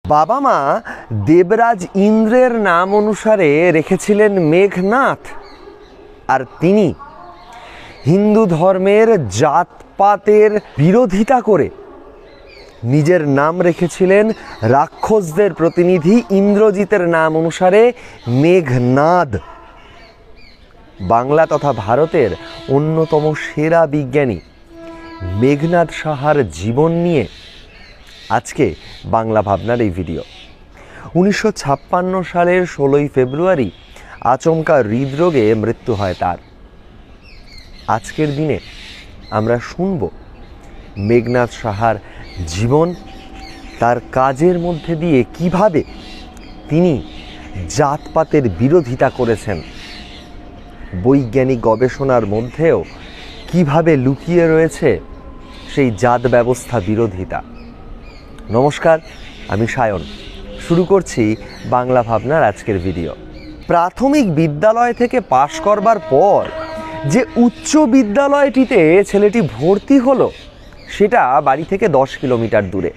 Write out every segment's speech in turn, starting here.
বাবা মা দেবরাজ ইন্দ্রের নাম অনুসারে রেখেছিলেন মেঘনাথ, আর তিনি হিন্দু ধর্মের জাতপাতের বিরোধিতা করে নিজের নাম রেখেছিলেন রাক্ষসদের প্রতিনিধি ইন্দ্রজিতের নাম অনুসারে মেঘনাদ। বাংলা তথা ভারতের অন্যতম সেরা বিজ্ঞানী মেঘনাদ সাহার জীবন নিয়ে আজকে বাংলা ভাবনার এই ভিডিও। 1956 সালের 16 ফেব্রুয়ারি আচমকা হৃদরোগে মৃত্যু হয় তার। আজকের দিনে আমরা শুনব মেঘনাদ সাহার জীবন, তার কাজের মধ্যে দিয়ে কিভাবে তিনি জাতপাতের বিরোধিতা করেছেন, বৈজ্ঞানিক গবেষণার মধ্যেও কিভাবে লুকিয়ে রয়েছে সেই জাত ব্যবস্থা বিরোধিতা। নমস্কার, আমি সায়ন। শুরু করছি বাংলা ভাবনার আজকের ভিডিও। প্রাথমিক বিদ্যালয় থেকে পাশ করবার পর যে উচ্চ বিদ্যালয়টিতে ছেলেটি ভর্তি হলো সেটা বাড়ি থেকে 10 কিলোমিটার দূরে।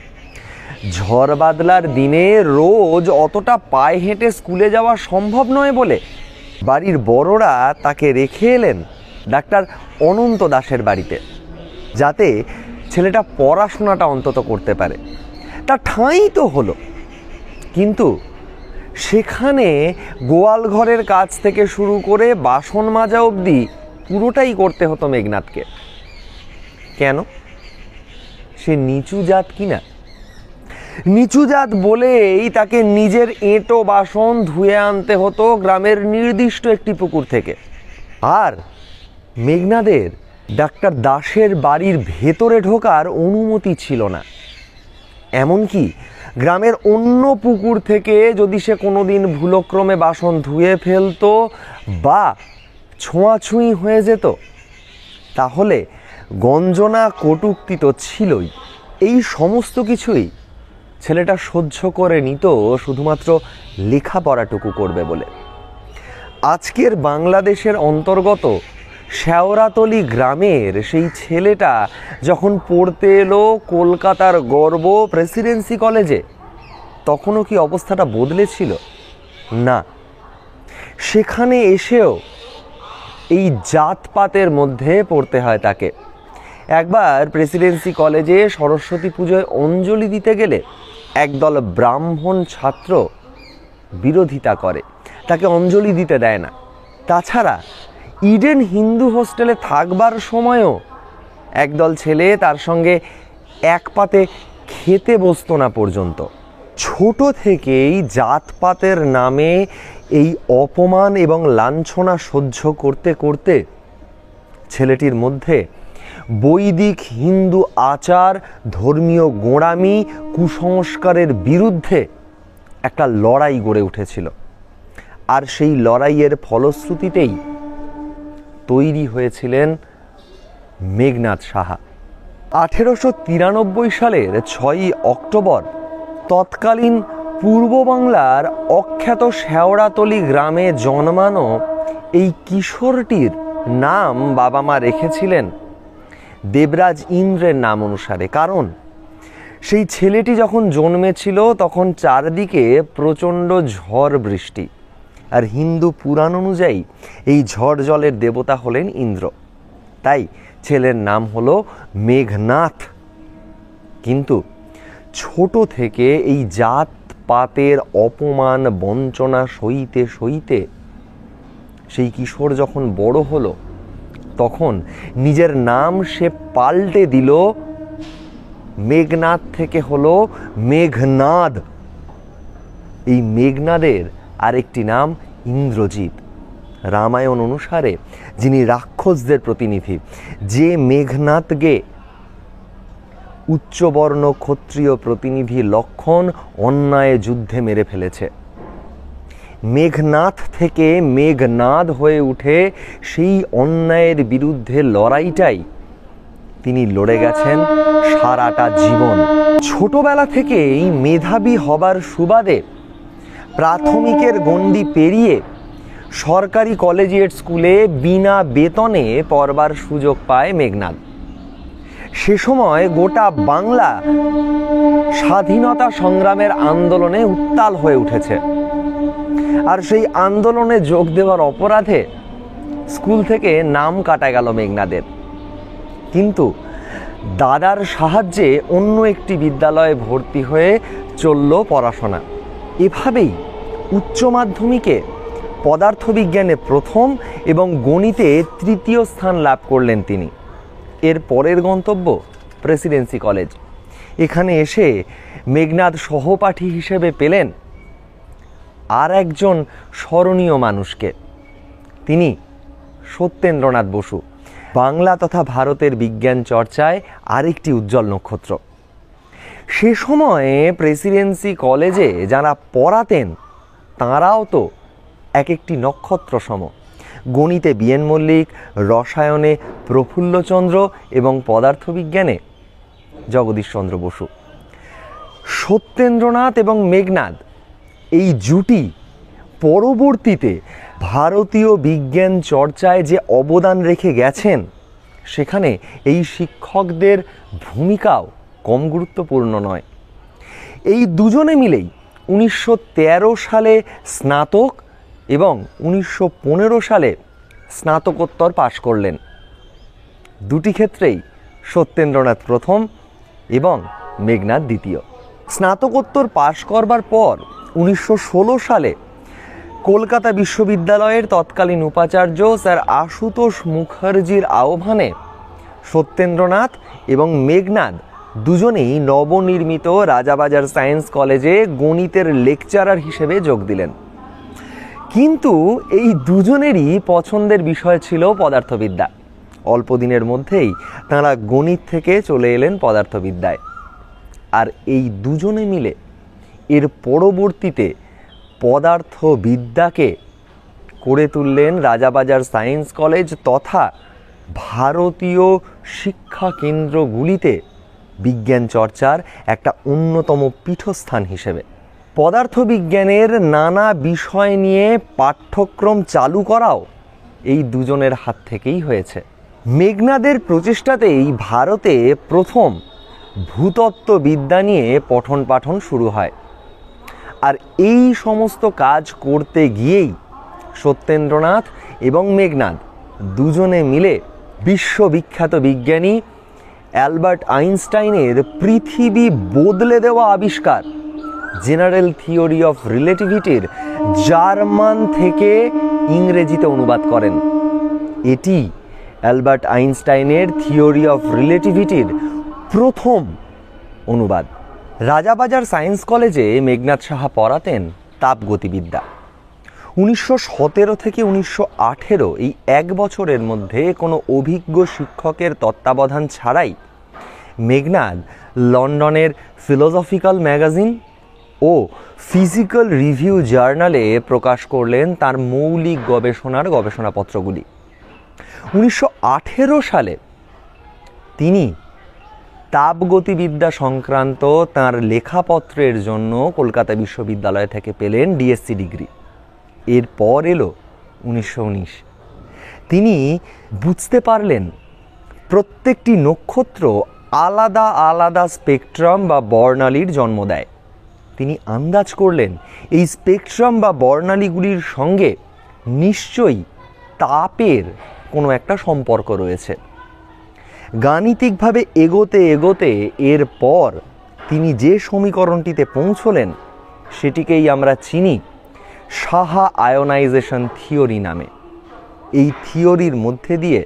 ঝড় বাদলার দিনে রোজ অতটা পায়ে হেঁটে স্কুলে যাওয়া সম্ভব নয় বলে বাড়ির বড়রা তাকে রেখে এলেন ডাক্তার অনন্ত দাসের বাড়িতে, যাতে ছেলেটা পড়াশোনাটা অন্তত করতে পারে। তা ঠাঁই তো হলো, কিন্তু সেখানে গোয়াল ঘরের কাজ থেকে শুরু করে বাসন মাজা অবধি পুরোটাই করতে হতো মেঘনাথকে। কেন? সে নিচু জাত কিনা? নিচু জাত বলেই তাকে নিজের এঁটো বাসন ধুয়ে আনতে হতো গ্রামের নির্দিষ্ট একটি পুকুর থেকে। আর মেঘনাদের ডাক্তার দাসের বাড়ির ভেতরে ঢোকার অনুমতি ছিল না। এমনকি গ্রামের অন্য পুকুর থেকে যদি সে কোনোদিন ভুলক্রমে বাসন ধুয়ে ফেলতো বা ছোঁয়াছুঁই হয়ে যেত, তাহলে গঞ্জনা কটূক্তি তো ছিলই। এই সমস্ত কিছুই ছেলেটা সহ্য করে নিত শুধুমাত্র লেখাপড়াটুকু করবে বলে। আজকের বাংলাদেশের অন্তর্গত শেওড়াতলি গ্রামের সেই ছেলেটা যখন পড়তে এলো কলকাতার গর্ব প্রেসিডেন্সি কলেজে, তখনও কি অবস্থাটা বদলেছিল? না। সেখানে এসেও এই জাতপাতের মধ্যে পড়তে হয় তাকে। একবার প্রেসিডেন্সি কলেজে সরস্বতী পুজোয় অঞ্জলি দিতে গেলে একদল ব্রাহ্মণ ছাত্র বিরোধিতা করে, তাকে অঞ্জলি দিতে দেয় না। তাছাড়া ইডেন হিন্দু হোস্টেলে থাকবার সময়ও একদল ছেলে তার সঙ্গে এক পাতে খেতে বসতো না পর্যন্ত। ছোট থেকেই জাতপাতের নামে এই অপমান এবং লাঞ্ছনা সহ্য করতে করতে ছেলেটির মধ্যে বৈদিক হিন্দু আচার, ধর্মীয় গোঁড়ামি, কুসংস্কারের বিরুদ্ধে একটা লড়াই গড়ে উঠেছিল। আর সেই লড়াইয়ের ফলশ্রুতিতেই তৈরি হয়েছিলেন মেঘনাদ সাহা। 1893 সালের 6 অক্টোবর তৎকালীন পূর্ব বাংলার অখ্যাত শেওড়াতলি গ্রামে জন্মানো এই কিশোরটির নাম বাবা মা রেখেছিলেন দেবরাজ ইন্দ্রের নাম অনুসারে। কারণ সেই ছেলেটি যখন জন্মেছিল তখন চারদিকে প্রচণ্ড ঝড় বৃষ্টি, আর হিন্দু পুরাণ অনুযায়ী এই ঝড় জলের দেবতা হলেন ইন্দ্র। তাই ছেলের নাম হলো মেঘনাথ। কিন্তু ছোট থেকে এই জাতপাতের অপমান বঞ্চনা সইতে সইতে সেই কিশোর যখন বড় হলো, তখন নিজের নাম সে পাল্টে দিল। মেঘনাথ থেকে হলো মেঘনাদ। এই মেঘনাদের আরেকটি নাম ইন্দ্রজিৎ। রামায়ণ অনুসারে যিনি রাক্ষসদের প্রতিনিধি, যে মেঘনাথকে উচ্চবর্ণ ক্ষত্রিয় প্রতিনিধি লক্ষণ অন্যায় যুদ্ধে মেরে ফেলেছে, মেঘনাথ থেকে মেঘনাদ হয়ে উঠে সেই অন্যায়ের বিরুদ্ধে লড়াইটাই তিনি লড়ে গেছেন সারাটা জীবন। ছোটবেলা থেকেই মেধাবী হবার সুবাদে প্রাথমিকের গণ্ডি পেরিয়ে সরকারি কলেজিয়েট স্কুলে বিনা বেতনে পড়বার সুযোগ পায় মেঘনাদ। সে সময় গোটা বাংলা স্বাধীনতা সংগ্রামের আন্দোলনে উত্তাল হয়ে উঠেছে। আর সেই আন্দোলনে যোগ দেওয়ার অপরাধে স্কুল থেকে নাম কাটা গেল মেঘনাদের। কিন্তু দাদার সাহায্যে অন্য একটি বিদ্যালয়ে ভর্তি হয়ে চলল পড়াশোনা। এভাবেই উচ্চ মাধ্যমিকে পদার্থবিজ্ঞানে প্রথম এবং গণিতে তৃতীয় স্থান লাভ করলেন তিনি। এর পরের গন্তব্য প্রেসিডেন্সি কলেজ। এখানে এসে মেঘনাদ সহপাঠী হিসেবে পেলেন আর একজন স্মরণীয় মানুষকে। তিনি সত্যেন্দ্রনাথ বসু, বাংলা তথা ভারতের বিজ্ঞান চর্চায় আরেকটি উজ্জ্বল নক্ষত্র। সে সময়ে প্রেসিডেন্সি কলেজে যারা পড়াতেন তাঁরাও তো এক একটি নক্ষত্র সম। গণিতে বিএন মল্লিক, রসায়নে প্রফুল্লচন্দ্র এবং পদার্থবিজ্ঞানে জগদীশচন্দ্র বসু। সত্যেন্দ্রনাথ এবং মেঘনাদ এই জুটি পরবর্তীতে ভারতীয় বিজ্ঞান চর্চায় যে অবদান রেখে গেছেন সেখানে এই শিক্ষকদের ভূমিকাও কম গুরুত্বপূর্ণ নয়। এই দুজনে মিলেই 1913 সালে স্নাতক এবং 1915 সালে স্নাতকোত্তর পাশ করলেন। দুটি ক্ষেত্রেই সত্যেন্দ্রনাথ প্রথম এবং মেঘনাদ দ্বিতীয়। স্নাতকোত্তর পাশ করবার পর 1916 সালে কলকাতা বিশ্ববিদ্যালয়ের তৎকালীন উপাচার্য স্যার আশুতোষ মুখার্জির আহ্বানে সত্যেন্দ্রনাথ এবং মেঘনাদ দুজনেই নবনির্মিত রাজাবাজার সায়েন্স কলেজে গণিতের লেকচারার হিসেবে যোগ দিলেন। কিন্তু এই দুজনেরই পছন্দের বিষয় ছিল পদার্থবিদ্যা। অল্প দিনের মধ্যেই তাঁরা গণিত থেকে চলে এলেন পদার্থবিদ্যায়। আর এই দুজনে মিলে এর পরবর্তীতে পদার্থবিদ্যাকে করে তুললেন রাজাবাজার সায়েন্স কলেজ তথা ভারতীয় শিক্ষা কেন্দ্রগুলিতে বিজ্ঞান চর্চার একটা অন্যতম পীঠস্থান হিসেবে। পদার্থবিজ্ঞানের নানা বিষয় নিয়ে পাঠ্যক্রম চালু করাও এই দুজনের হাত থেকেই হয়েছে। মেঘনাদের প্রচেষ্টাতেই ভারতে প্রথম ভূতত্ত্ববিদ্যা নিয়ে পঠন পাঠন শুরু হয়। আর এই সমস্ত কাজ করতে গিয়েই সত্যেন্দ্রনাথ এবং মেঘনাদ দুজনে মিলে বিশ্ববিখ্যাত বিজ্ঞানী অ্যালবার্ট আইনস্টাইনের পৃথিবী বদলে দেওয়া আবিষ্কার জেনারেল থিওরি অফ রিলেটিভিটির জার্মান থেকে ইংরেজিতে অনুবাদ করেন। এটি অ্যালবার্ট আইনস্টাইনের থিওরি অফ রিলেটিভিটির প্রথম অনুবাদ। রাজাবাজার সায়েন্স কলেজে মেঘনাদ সাহা পড়াতেন তাপগতিবিদ্যা। 1917 থেকে 1918 এই এক বছরের মধ্যে কোনো অভিজ্ঞ শিক্ষকের তত্ত্বাবধান ছাড়াই মেঘনাদ লন্ডনের ফিলোসফিক্যাল ম্যাগাজিন ও ফিজিক্যাল রিভিউ জার্নালে প্রকাশ করলেন তার মৌলিক গবেষণাপত্রগুলি। 1918 সালে তিনি তাপগতিবিদ্যা সংক্রান্ত তাঁর লেখাপত্রের জন্য কলকাতা বিশ্ববিদ্যালয় থেকে পেলেন ডিএসসি ডিগ্রি। এরপর এলো 1919। তিনি বুঝতে পারলেন প্রত্যেকটি নক্ষত্র আলাদা আলাদা স্পেকট্রাম বা বর্ণালীর জন্ম দেয়। তিনি আন্দাজ করলেন এই স্পেকট্রাম বা বর্ণালীগুলির সঙ্গে নিশ্চয়ই তাপের কোনো একটা সম্পর্ক রয়েছে। গাণিতিকভাবে এগোতে এগোতে এরপর তিনি যে সমীকরণটিতে পৌঁছলেন সেটিকেই আমরা চিনি সাহা আয়োনাইজেশন থিওরি নামে। এই থিওরির মধ্যে দিয়ে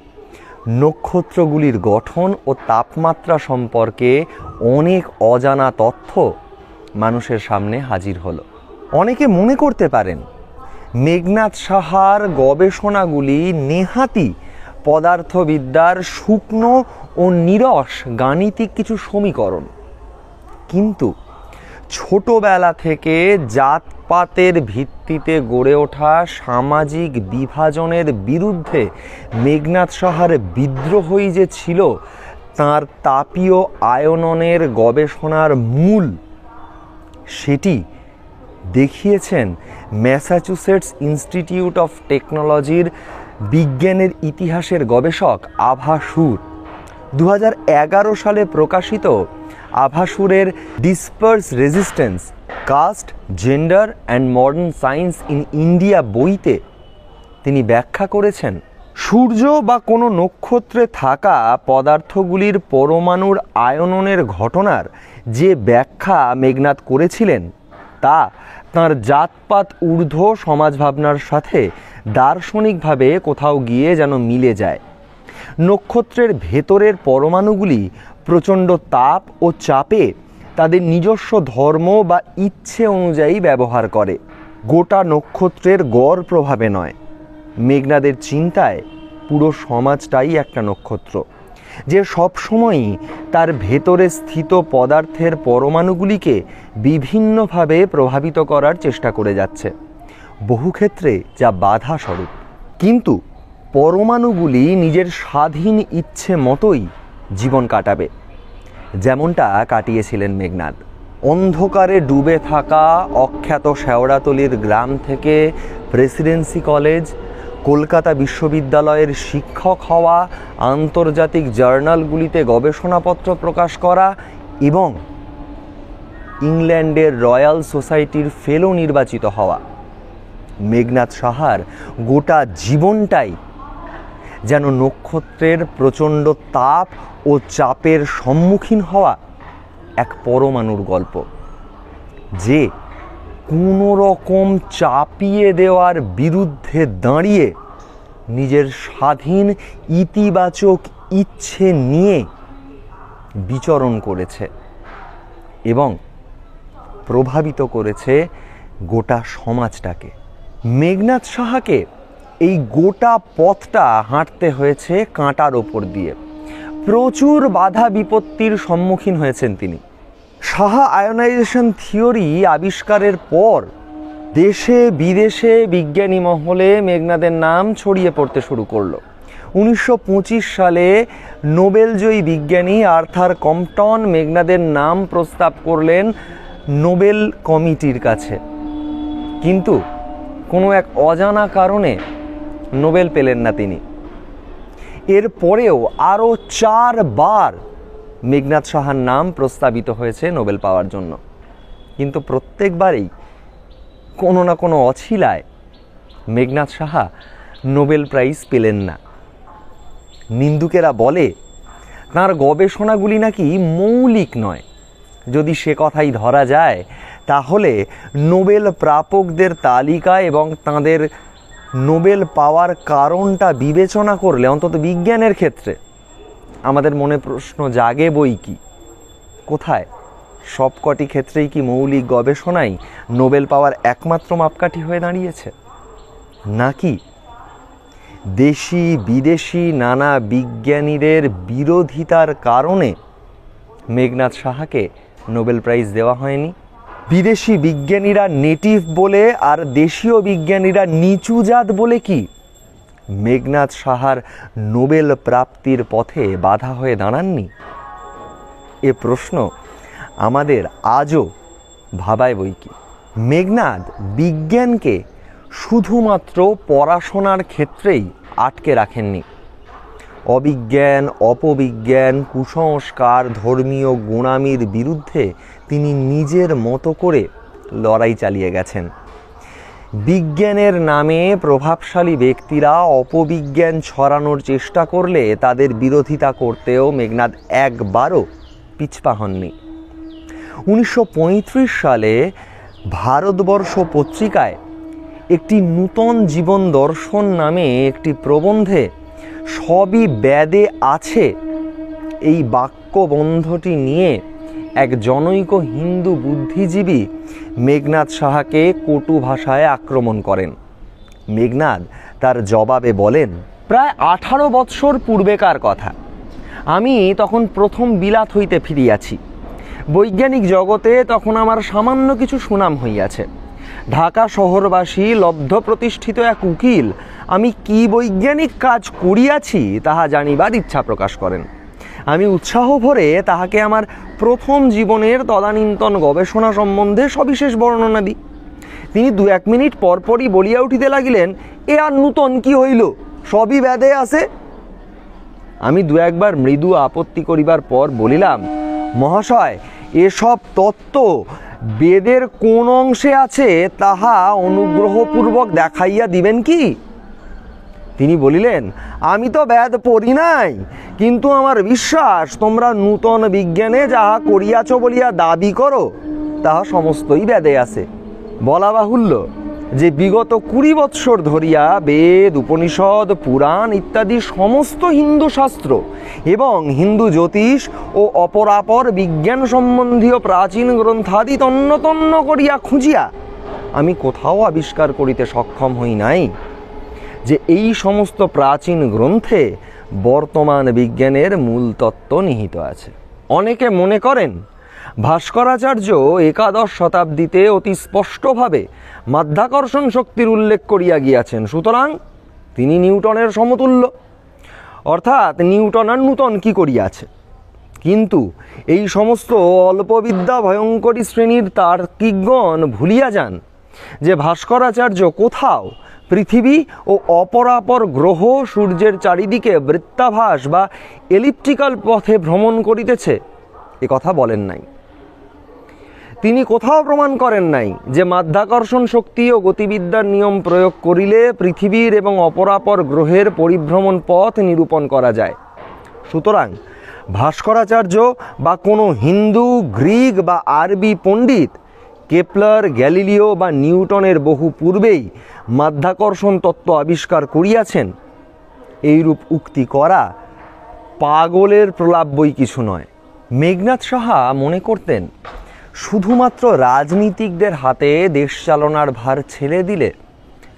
নক্ষত্রগুলির গঠন ও তাপমাত্রা সম্পর্কে অনেক অজানা তথ্য মানুষের সামনে হাজির হলো। অনেকে মনে করতে পারেন মেঘনাদ সাহার গবেষণাগুলি নেহাতি পদার্থবিদ্যার শুকনো ও নিরস গাণিতিক কিছু সমীকরণ। কিন্তু ছোটবেলা থেকে জাতপাতের ভিত্তিতে গড়ে ওঠা সামাজিক বিভাজনের বিরুদ্ধে মেঘনাদ সাহার বিদ্রোহই যে ছিল তাঁর তাপীয় আয়ননের গবেষণার মূল, সেটি দেখিয়েছেন ম্যাসাচুসেটস ইনস্টিটিউট অফ টেকনোলজির বিজ্ঞানের ইতিহাসের গবেষক আভা সুর 2011 সালে প্রকাশিত আভাসুরের dispersed resistance caste, gender and modern science in India বইতে তিনি ব্যাখ্যা করেছেন, সূর্য বা কোনো নক্ষত্রে থাকা পদার্থগুলির পরমাণুর আয়ননের ঘটনার যে ব্যাখ্যা মেঘনাদ করেছিলেন তা তাঁর জাতপাত ঊর্ধ্ব সমাজভাবনার সাথে দার্শনিকভাবে কোথাও গিয়ে যেন মিলে যায়। নক্ষত্রের ভেতরের পরমাণুগুলি প্রচণ্ড তাপ ও চাপে তাদের নিজস্ব ধর্ম বা ইচ্ছে অনুযায়ী ব্যবহার করে, গোটা নক্ষত্রের গড় প্রভাবে নয়। মেঘনাদের চিন্তায় পুরো সমাজটাই একটা নক্ষত্র, যে সবসময়ই তার ভেতরে স্থিত পদার্থের পরমাণুগুলিকে বিভিন্নভাবে প্রভাবিত করার চেষ্টা করে যাচ্ছে, বহু ক্ষেত্রে যা বাধা স্বরূপ। কিন্তু পরমাণুগুলি নিজের স্বাধীন ইচ্ছে মতোই জীবন কাটাবে, যেমনটা কাটিয়েছিলেন মেঘনাদ। অন্ধকারে ডুবে থাকা অখ্যাত শেওড়াতলির গ্রাম থেকে প্রেসিডেন্সি কলেজ, কলকাতা বিশ্ববিদ্যালয়ের শিক্ষক হওয়া, আন্তর্জাতিক জার্নালগুলিতে গবেষণাপত্র প্রকাশ করা এবং ইংল্যান্ডের রয়্যাল সোসাইটির ফেলো নির্বাচিত হওয়া, মেঘনাদ সাহার গোটা জীবনটাই যেন নক্ষত্রের প্রচণ্ড তাপ ও চাপের সম্মুখীন হওয়া এক পরমাণুর গল্প, যে কোনো রকম চাপিয়ে দেওয়ার বিরুদ্ধে দাঁড়িয়ে নিজের স্বাধীন ইতিবাচক ইচ্ছে নিয়ে বিচরণ করেছে এবং প্রভাবিত করেছে গোটা সমাজটাকে। মেঘনাদ সাহাকে এই গোটা পথটা হাঁটতে হয়েছে কাঁটার ওপর দিয়ে, প্রচুর বাধা বিপত্তির সম্মুখীন হয়েছেন তিনি। সাহা আয়োনাইজেশন থিওরি আবিষ্কারের পর দেশে বিদেশে বিজ্ঞানী মহলে মেঘনাদের নাম ছড়িয়ে পড়তে শুরু করলো। 1925 সালে নোবেলজয়ী বিজ্ঞানী আর্থার কম্পটন মেঘনাদের নাম প্রস্তাব করলেন নোবেল কমিটির কাছে, কিন্তু কোনো এক অজানা কারণে নোবেল পেলেন না তিনি। এরপরেও আরও 4 বার মেঘনাদ সাহার নাম প্রস্তাবিত হয়েছে নোবেল পাওয়ার জন্য, কিন্তু প্রত্যেকবারেই কোনো না কোনো অছিলায় মেঘনাদ সাহা নোবেল প্রাইজ পেলেন না। নিন্দুকেরা বলে তাঁর গবেষণাগুলি নাকি মৌলিক নয়। যদি সে কথাই ধরা যায়, তাহলে নোবেল প্রাপকদের তালিকা এবং তাঁদের নোবেল পাওয়ার কারণটা বিবেচনা করলে অন্তত বিজ্ঞানের ক্ষেত্রে আমাদের মনে প্রশ্ন জাগে বই কি, কোথায় সবকটি ক্ষেত্রেই কি মৌলিক গবেষণাই নোবেল পাওয়ার একমাত্র মাপকাঠি হয়ে দাঁড়িয়েছে, নাকি দেশি বিদেশি নানা বিজ্ঞানীদের বিরোধিতার কারণে মেঘনাদ সাহাকে নোবেল প্রাইজ দেওয়া হয়নি? বিদেশি বিজ্ঞানীরা নেটিভ বলে আর দেশীয় বিজ্ঞানীরা নিচু জাত বলে কি মেঘনাদ সাহার নোবেল প্রাপ্তির পথে বাধা হয়ে দাঁড়াননি? এ প্রশ্ন আমাদের আজও ভাবায় বই কি। মেঘনাদ বিজ্ঞানকে শুধুমাত্র পড়াশোনার ক্ষেত্রেই আটকে রাখেননি। অবিজ্ঞান, অপবিজ্ঞান, কুসংস্কার, ধর্মীয় গোঁড়ামির বিরুদ্ধে তিনি নিজের মতো করে লড়াই চালিয়ে গেছেন। বিজ্ঞানের নামে প্রভাবশালী ব্যক্তিরা অপবিজ্ঞান ছড়ানোর চেষ্টা করলে তাদের বিরোধিতা করতেও মেঘনাদ একবারও পিছপা হননি। 1935 সালে ভারতবর্ষ পত্রিকায় একটি নূতন জীবন দর্শন নামে একটি প্রবন্ধে সবই বেদে আছে এই বাক্যবন্ধটি নিয়ে এক জনৈক হিন্দু বুদ্ধিজীবী মেঘনাদ সাহাকে কটু ভাষায় আক্রমণ করেন। মেঘনাদ তার জবাবে বলেন, প্রায় 18 বৎসর পূর্বেকার কথা। আমি তখন প্রথম বিলাত হইতে ফিরিয়াছি। বৈজ্ঞানিক জগতে তখন আমার সামান্য কিছু সুনাম হইয়াছে। ঢাকা শহরবাসী লব্ধ প্রতিষ্ঠিত এক উকিল আমি কি বৈজ্ঞানিক কাজ করিয়াছি তাহা জানিবার ইচ্ছা প্রকাশ করেন। আমি উৎসাহ ভরে তাহাকে আমার প্রথম জীবনের তদানীন্তন গবেষণা সম্বন্ধে সবিশেষ বর্ণনা দিই। তিনি 2-1 মিনিট পরপরই বলিয়া উঠিতে লাগিলেন, এ আর নূতন কি হইল, সবই বেদে আছে। আমি দু একবার মৃদু আপত্তি করিবার পর বলিলাম, মহাশয়, এসব তত্ত্ব বেদের কোন অংশে আছে তাহা অনুগ্রহপূর্বক দেখাইয়া দিবেন কি? তিনি বলিলেন, আমি তো বেদ পড়ি নাই, কিন্তু আমার বিশ্বাস তোমরা নূতন বিজ্ঞানে যাহা করিয়াছ বলিয়া দাবি করো তাহা সমস্তই বেদে আছে। বলা বাহুল্য যে বিগত 20 বৎসর ধরিয়া বেদ, উপনিষদ, পুরাণ ইত্যাদি সমস্ত হিন্দু শাস্ত্র এবং হিন্দু জ্যোতিষ ও অপরাপর বিজ্ঞান সম্বন্ধীয় প্রাচীন গ্রন্থাদি তন্ন তন্ন করিয়া খুঁজিয়া আমি কোথাও আবিষ্কার করিতে সক্ষম হই নাই যে এই সমস্ত প্রাচীন গ্রন্থে বর্তমান বিজ্ঞানের মূল তত্ত্ব নিহিত আছে। অনেকে মনে করেন ভাস্করাচার্য 11 শতাব্দীতে অতি স্পষ্টভাবে মাধ্যাকর্ষণ শক্তির উল্লেখ করিয়া গিয়াছেন, সুতরাং তিনি নিউটনের সমতুল্য, অর্থাৎ নিউটন আর নূতন কি করিয়াছে। কিন্তু এই সমস্ত অল্পবিদ্যা ভয়ঙ্করী শ্রেণীর তার্কিকগণ ভুলিয়া যান যে ভাস্করাচার্য কোথাও পৃথিবী ও অপরাপর গ্রহ সূর্যের চারিদিকে বৃত্তাভাস বা এলিপ্টিক্যাল পথে ভ্রমণ করিতেছে এ কথা বলেন নাই। তিনি কোথাও প্রমাণ করেন নাই যে মাধ্যাকর্ষণ শক্তি ও গতিবিদ্যার নিয়ম প্রয়োগ করিলে পৃথিবীর এবং অপরাপর গ্রহের পরিভ্রমণ পথ নিরূপণ করা যায়। সুতরাং ভাস্করাচার্য বা কোনো হিন্দু, গ্রিক বা আরবি পণ্ডিত কেপলার, গ্যালিলিও বা নিউটনের বহু পূর্বেই মাধ্যাকর্ষণ তত্ত্ব আবিষ্কার করিয়াছেন, এইরূপ উক্তি করা পাগলের প্রলাপ বই কিছু নয়। মেঘনাদ সাহা মনে করতেন শুধুমাত্র রাজনীতিকদের হাতে দেশ চালনার ভার ছেড়ে দিলে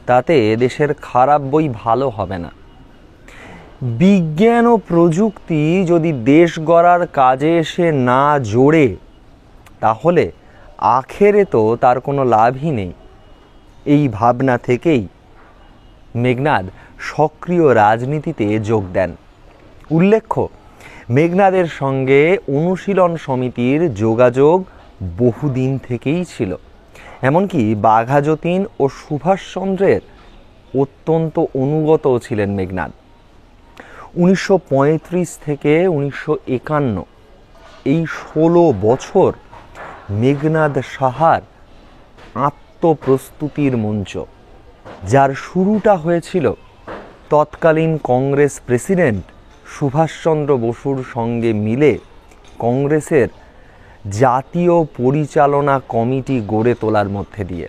তাতে দেশের খারাপ বই ভালো হবে না। বিজ্ঞান ও প্রযুক্তি যদি দেশ গড়ার কাজে এসে না জোড়ে তাহলে আখেরে তো তার কোনো লাভই নেই। এই ভাবনা থেকেই মেঘনাদ সক্রিয় রাজনীতিতে যোগ দেন। উল্লেখ্য, মেঘনাদের সঙ্গে অনুশীলন সমিতির যোগাযোগ বহুদিন থেকেই ছিল। এমনকি বাঘাযতীন ও সুভাষচন্দ্রের অত্যন্ত অনুগত ছিলেন মেঘনাদ। 1935 থেকে 1951 এই 16 বছর মেঘনাদ সাহার আত্মপ্রস্তুতির মঞ্চ, যার শুরুটা হয়েছিল তৎকালীন কংগ্রেস প্রেসিডেন্ট সুভাষচন্দ্র বসুর সঙ্গে মিলে কংগ্রেসের জাতীয় পরিচালনা কমিটি গড়ে তোলার মধ্যে দিয়ে।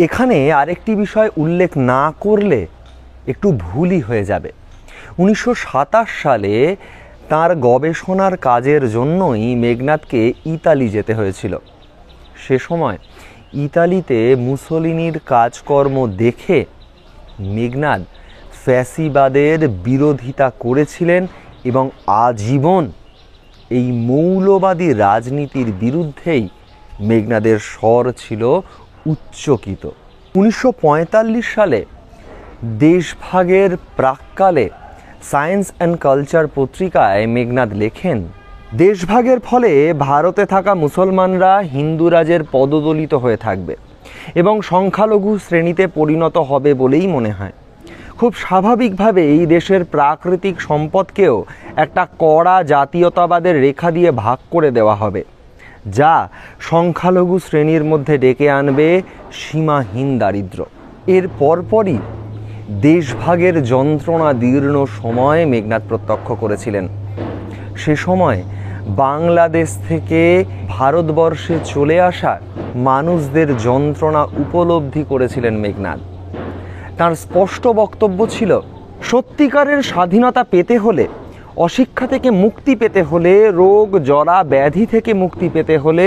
এখানে আরেকটি বিষয় উল্লেখ না করলে একটু ভুলই হয়ে যাবে। 1927 সালে তার গবেষণার কাজের জন্যই মেঘনাদকে ইতালি যেতে হয়েছিল। সে সময় ইতালিতে মুসোলিনির কাজকর্ম দেখে মেঘনাদ ফ্যাসিবাদের বিরোধিতা করেছিলেন এবং আজীবন এই মৌলবাদী রাজনীতির বিরুদ্ধেই মেঘনাদের স্বর ছিল উচ্চকিত। 1945 সালে দেশভাগের প্রাক্কালে সায়েন্স অ্যান্ড কালচার পত্রিকায় মেঘনাদ লেখেন, দেশভাগের ফলে ভারতে থাকা মুসলমানরা হিন্দু রাজের পদদলিত হয়ে থাকবে এবং সংখ্যালঘু শ্রেণীতে পরিণত হবে বলেই মনে হয়। খুব স্বাভাবিকভাবে এই দেশের প্রাকৃতিক সম্পদকেও একটা কড়া জাতীয়তাবাদের রেখা দিয়ে ভাগ করে দেওয়া হবে, যা সংখ্যালঘু শ্রেণীর মধ্যে ডেকে আনবে সীমাহীন দারিদ্র্য। এর পরপরই দেশভাগের যন্ত্রণা দীর্ণ সময় মেঘনাদ প্রত্যক্ষ করেছিলেন। সে সময় বাংলাদেশ থেকে ভারতবর্ষে চলে আসা মানুষদের যন্ত্রণা উপলব্ধি করেছিলেন মেঘনাদ। তার স্পষ্ট বক্তব্য ছিল, সত্যিকারের স্বাধীনতা পেতে হলে, অশিক্ষা থেকে মুক্তি পেতে হলে, রোগ জরা ব্যাধি থেকে মুক্তি পেতে হলে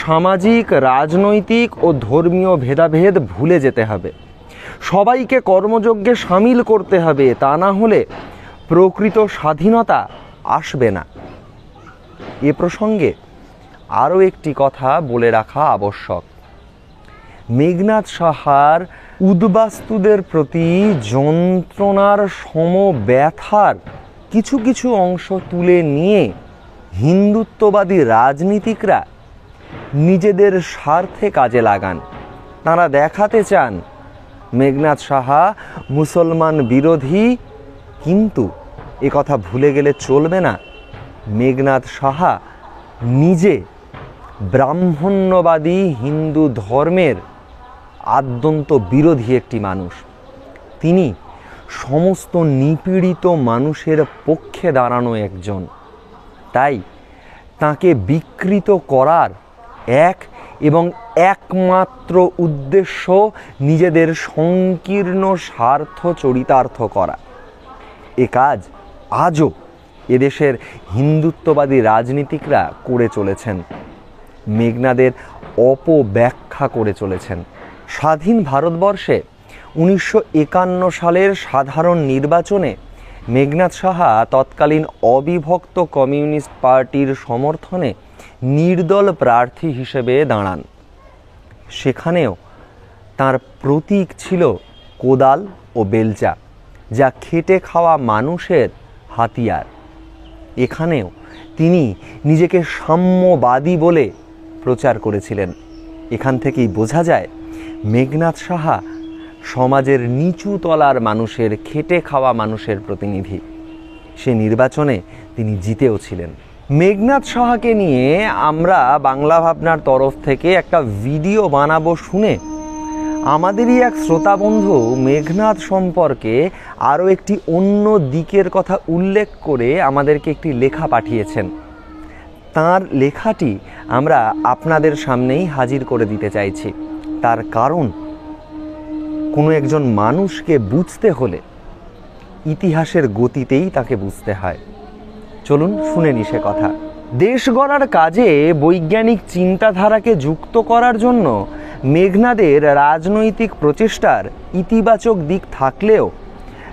সামাজিক, রাজনৈতিক ও ধর্মীয় ভেদাভেদ ভুলে যেতে হবে। সবাইকে কর্মযজ্ঞে সামিল করতে হবে, তা না হলে প্রকৃত স্বাধীনতা আসবে না। এ প্রসঙ্গে আরও একটি কথা বলে রাখা আবশ্যক। মেঘনাদ সাহার উদ্বাস্তুদের প্রতি যন্ত্রণার সমব্যথার কিছু কিছু অংশ তুলে নিয়ে হিন্দুত্ববাদী রাজনীতিকরা নিজেদের স্বার্থে কাজে লাগান। তারা দেখাতে চান মেঘনাদ সাহা মুসলমান বিরোধী, কিন্তু এ কথা ভুলে গেলে চলবে না, মেঘনাদ সাহা নিজে ব্রাহ্মণ্যবাদী হিন্দু ধর্মের আদ্যন্ত বিরোধী একটি মানুষ। তিনি সমস্ত নিপীড়িত মানুষের পক্ষে দাঁড়ানো একজন। তাই তাকে বিকৃত করার এক এবং একমাত্র উদ্দেশ্য নিজেদের সংকীর্ণ স্বার্থ চরিতার্থ করা। এ কাজ আজও এদেশের হিন্দুত্ববাদী রাজনীতিকরা করে চলেছেন, মেঘনাদের অপব্যাখ্যা করে চলেছেন। স্বাধীন ভারতবর্ষে 1951 সালের সাধারণ নির্বাচনে মেঘনাদ সাহা তৎকালীন অবিভক্ত কমিউনিস্ট পার্টির সমর্থনে নির্দল প্রার্থী হিসেবে দাঁড়ান। সেখানেও তার প্রতীক ছিল কোদাল ও বেলচা, যা খেটে খাওয়া মানুষের হাতিয়ার। এখানেও তিনি নিজেকে সাম্যবাদী বলে প্রচার করেছিলেন। এখান থেকেই বোঝা যায় মেঘনাদ সাহা সমাজের নিচু তলার মানুষের, খেটে খাওয়া মানুষের প্রতিনিধি। সে নির্বাচনে তিনি জিতেও ছিলেন। মেঘনাদ সাহাকে নিয়ে আমরা বাংলা ভাবনার তরফ থেকে একটা ভিডিও বানাবো শুনে আমাদেরই এক শ্রোতা বন্ধু মেঘনাদ সম্পর্কে আরও একটি অন্য দিকের কথা উল্লেখ করে আমাদেরকে একটি লেখা পাঠিয়েছেন। তার লেখাটি আমরা আপনাদের সামনেই হাজির করে দিতে চাইছি। তার কারণ, কোনো একজন মানুষকে বুঝতে হলে ইতিহাসের গতিতেই তাকে বুঝতে হয়। চলুন শুনে নি সে কথা। দেশ গড়ার কাজে বৈজ্ঞানিক চিন্তাধারাকে যুক্ত করার জন্য মেঘনাদের রাজনৈতিক প্রচেষ্টার ইতিবাচক দিক থাকলেও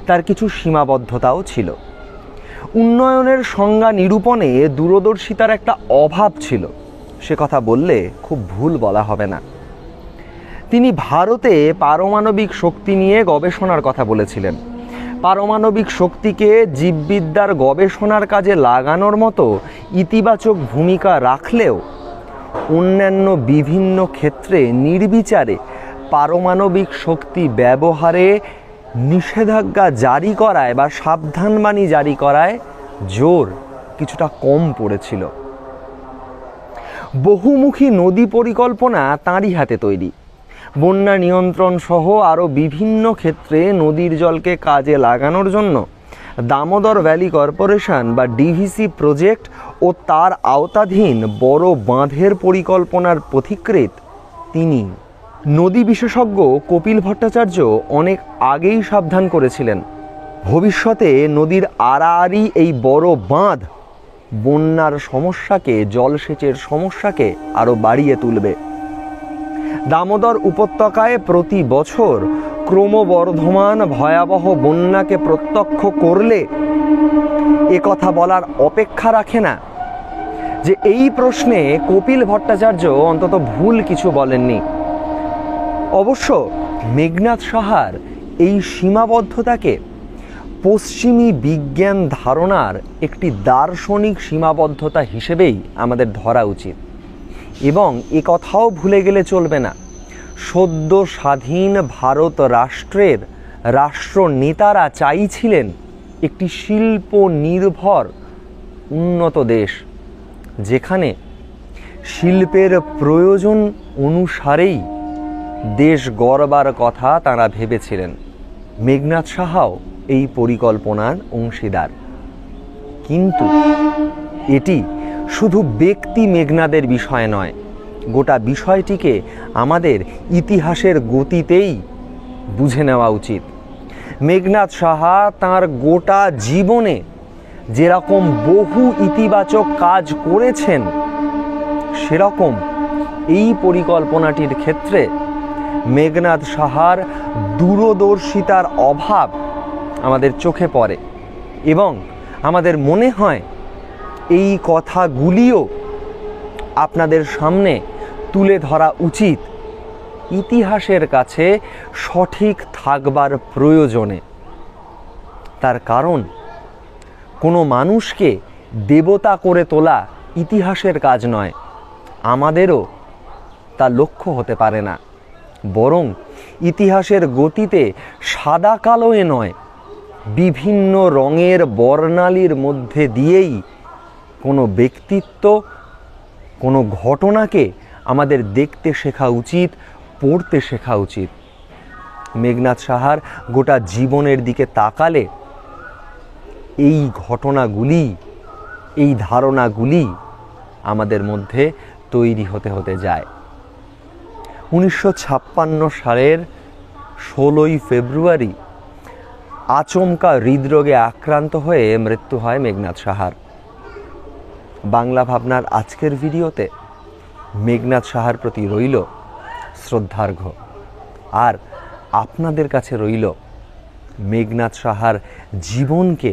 তার কিছু সীমাবদ্ধতাও ছিল। উন্নয়নের সংজ্ঞা নিরূপণে দূরদর্শিতার একটা অভাব ছিল, সে কথা বললে খুব ভুল বলা হবে না। তিনি ভারতে পারমাণবিক শক্তি নিয়ে গবেষণার কথা বলেছিলেন। পারমাণবিক শক্তিকে জীববিদ্যার গবেষণার কাজে লাগানোর মতো ইতিবাচক ভূমিকা রাখলেও অন্যান্য বিভিন্ন ক্ষেত্রে নির্বিচারে পারমাণবিক শক্তি ব্যবহারে নিষেধাজ্ঞা জারি করায় বা সাবধানবাণী জারি করায় জোর কিছুটা কম পড়েছিল। বহুমুখী নদী পরিকল্পনা তাঁরই হাতে তৈরি। বন্যা নিয়ন্ত্রণ সহ আরও বিভিন্ন ক্ষেত্রে নদীর জলকে কাজে লাগানোর জন্য দামোদর ভ্যালি কর্পোরেশন বা ডিভিসি প্রজেক্ট ও তার আওতাধীন বড় বাঁধের পরিকল্পনার পথিকৃৎ তিনি। নদী বিশেষজ্ঞ কপিল ভট্টাচার্য অনেক আগেই সাবধান করেছিলেন, ভবিষ্যতে নদীর আড়াআড়ি এই বড় বাঁধ বন্যার সমস্যাকে, জলসেচের সমস্যাকে আরও বাড়িয়ে তুলবে। দামোদর উপত্যকায় প্রতি বছর ক্রমবর্ধমান ভয়াবহ বন্যাকে প্রত্যক্ষ করলে এ কথা বলার অপেক্ষা রাখে না যে এই প্রশ্নে কপিল ভট্টাচার্য অন্তত ভুল কিছু বলেননি। অবশ্য মেঘনাদ সাহার এই সীমাবদ্ধতাকে পশ্চিমী বিজ্ঞান ধারণার একটি দার্শনিক সীমাবদ্ধতা হিসেবেই আমাদের ধরা উচিত। এবং এ কথাও ভুলে গেলে চলবে না, সদ্য স্বাধীন ভারত রাষ্ট্রের রাষ্ট্রনেতারা চাইছিলেন একটি শিল্প নির্ভর উন্নত দেশ, যেখানে শিল্পের প্রয়োজন অনুসারেই দেশ গড়বার কথা তাঁরা ভেবেছিলেন। মেঘনাদ সাহাও এই পরিকল্পনার অংশীদার। কিন্তু এটি শুধু ব্যক্তি মেঘনাদের বিষয় নয়, গোটা বিষয়টিকে আমাদের ইতিহাসের গতিতেই বুঝে নেওয়া উচিত। মেঘনাদ সাহা তাঁর গোটা জীবনে যেরকম বহু ইতিবাচক কাজ করেছেন, সেরকম এই পরিকল্পনাটির ক্ষেত্রে মেঘনাদ সাহার দূরদর্শিতার অভাব আমাদের চোখে পড়ে এবং আমাদের মনে হয় এই কথাগুলিও আপনাদের সামনে তুলে ধরা উচিত ইতিহাসের কাছে সঠিক থাকবার প্রয়োজনে। তার কারণ, কোনো মানুষকে দেবতা করে তোলা ইতিহাসের কাজ নয়, আমাদেরও তা লক্ষ্য হতে পারে না। বরং ইতিহাসের গতিতে সাদা কালোয় নয়, বিভিন্ন রঙের বর্ণালীর মধ্যে দিয়েই কোনো ব্যক্তিত্ব, কোনো ঘটনাকে আমাদের দেখতে শেখা উচিত, পড়তে শেখা উচিত। মেঘনাদ সাহার গোটা জীবনের দিকে তাকালে এই ঘটনাগুলি, এই ধারণাগুলি আমাদের মধ্যে তৈরি হতে হতে যায়। 1956 সালের 16ই ফেব্রুয়ারি আচমকা হৃদরোগে আক্রান্ত হয়ে মৃত্যু হয় মেঘনাদ সাহার। বাংলা ভাবনার আজকের ভিডিওতে মেঘনাদ সাহার প্রতি রইল শ্রদ্ধার্ঘ্য, আর আপনাদের কাছে রইল মেঘনাদ সাহার জীবনকে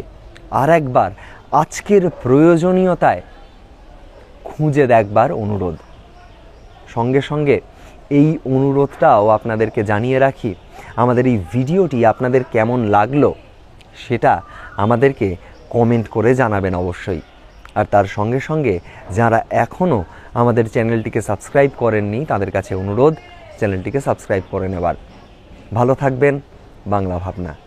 আর একবার আজকের প্রয়োজনীয়তায় খুঁজে দেখবার অনুরোধ। সঙ্গে সঙ্গে এই অনুরোধটাও আপনাদেরকে জানিয়ে রাখি, আমাদের এই ভিডিওটি আপনাদের কেমন লাগলো সেটা আমাদেরকে কমেন্ট করে জানাবেন অবশ্যই। আর তার সঙ্গে সঙ্গে যারা এখনও আমাদের চ্যানেলটিকে সাবস্ক্রাইব করেননি তাদের কাছে অনুরোধ চ্যানেলটিকে সাবস্ক্রাইব করে নেবার। ভালো থাকবেন। বাংলা ভাবনা।